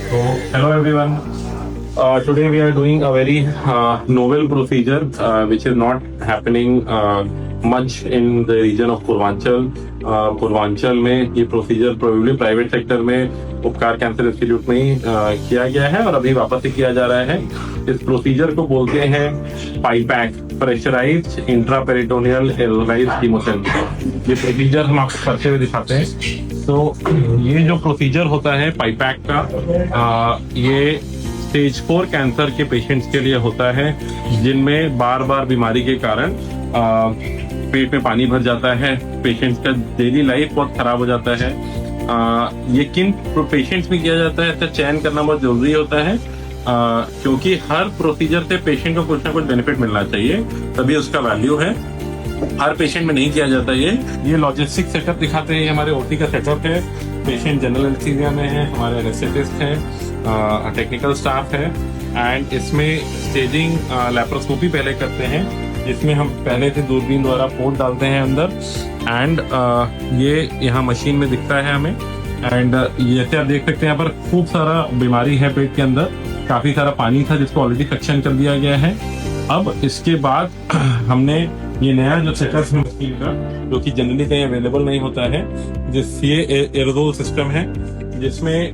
So, hello everyone. Today we are doing a very novel procedure which is not happening much in the region of Purvanchal. Purvanchal में ये procedure probably private sector में उपकार cancer institute में ही किया गया है और अभी वापस से किया जा रहा है. इस प्रोसीजर को बोलते हैं पाइपैक, प्रेशराइज्ड इंट्रापेरिटोनियल एरोलाइज्ड कीमोथेरेपी. ये प्रोसीजर हम आपको करते हुए दिखाते हैं. तो ये जो प्रोसीजर होता है पाइपैक का, ये स्टेज 4 कैंसर के पेशेंट्स के लिए होता है जिनमें बार बार बीमारी के कारण पेट में पानी भर जाता है. पेशेंट्स का डेली लाइफ बहुत खराब हो जाता है. ये किन पेशेंट्स में किया जाता है, इसका चयन करना बहुत जरूरी होता है क्योंकि हर प्रोसीजर से पेशेंट को कुछ ना कुछ बेनिफिट मिलना चाहिए, तभी उसका वैल्यू है. हर पेशेंट में नहीं किया जाता. ये लॉजिस्टिक सेटअप दिखाते हैं. ये हमारे ओटी का सेटअप है. पेशेंट जनरल एनेस्थीसिया में है, हमारे एनेस्थेटिस्ट हैं, टेक्निकल स्टाफ है. एंड इसमें स्टेजिंग लैप्रोस्कोपी पहले करते हैं जिसमें हम पहले से दूरबीन द्वारा पोर्ट डालते हैं अंदर. एंड ये यहाँ मशीन में दिखता है हमें. एंड जैसे आप देख सकते हैं यहाँ पर खूब सारा बीमारी है पेट के अंदर. काफी सारा पानी था जिसको ऑलरेडी सक्शन कर दिया गया है. अब इसके बाद हमने ये नया जो सेटअप है मशीन का, जो कि जनरली कहीं अवेलेबल नहीं होता है, ये एरोजोल सिस्टम है जिसमें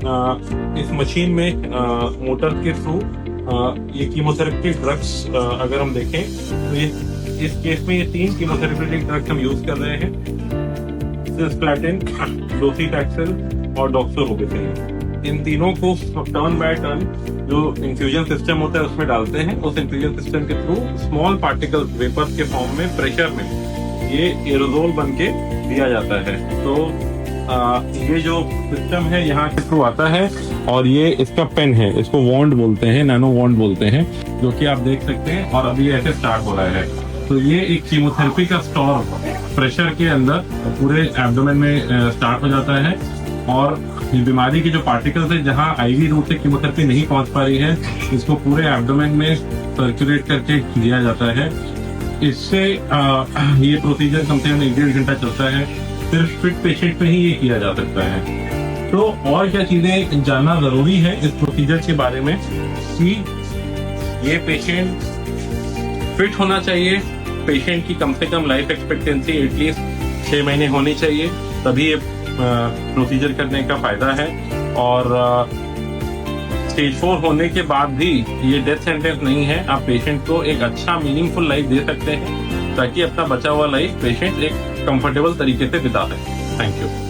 इस मशीन में मोटर के थ्रू ये कीमोथेरेपी ड्रग्स अगर हम देखें तो ये इस केस में ये 3 कीमोथेरेप्यूटिक ड्रग्स हम यूज कर रहे हैं. सिस्प्लैटिन, डोसीटैक्सिल और डॉक्सोरोबिसिन. इन तीनों को टर्न बाय टर्न जो इंफ्यूजन सिस्टम होता है उसमें डालते हैं. उस इंफ्यूजन सिस्टम के थ्रू स्मॉल पार्टिकल्स वेपर्स के फॉर्म में प्रेशर में ये एरोजोल बन के दिया जाता है. तो ये जो सिस्टम है यहाँ के थ्रू आता है और ये इसका पेन है, इसको वॉन्ड बोलते हैं, नैनो वॉन्ड बोलते हैं, जो कि आप देख सकते हैं. और अभी ऐसे स्टार्ट हो रहा है. तो ये एक कीमोथेरेपी का स्टॉर्म प्रेशर के अंदर पूरे एब्डोमेन में स्टार्ट हो जाता है. और ये बीमारी के जो पार्टिकल्स है जहाँ आईवी रूट से कीमोथेरेपी नहीं पहुंच पा रही है, इसको पूरे एब्डोमेन में सर्कुलेट करके दिया जाता है. इससे ये प्रोसीजर कम से कम 1-1.5 घंटा चलता है. सिर्फ फिट पेशेंट में ही ये किया जा सकता है. तो और क्या चीजें जानना जरूरी है इस प्रोसीजर के बारे में कि ये पेशेंट फिट होना चाहिए. पेशेंट की कम से कम लाइफ एक्सपेक्टेंसी एटलीस्ट 6 महीने होनी चाहिए, तभी ये प्रोसीजर करने का फायदा है. और स्टेज 4 होने के बाद भी ये डेथ सेंटेंस नहीं है. आप पेशेंट को एक अच्छा मीनिंगफुल लाइफ दे सकते हैं ताकि अपना बचा हुआ लाइफ पेशेंट एक कंफर्टेबल तरीके से बिता सके. Thank you.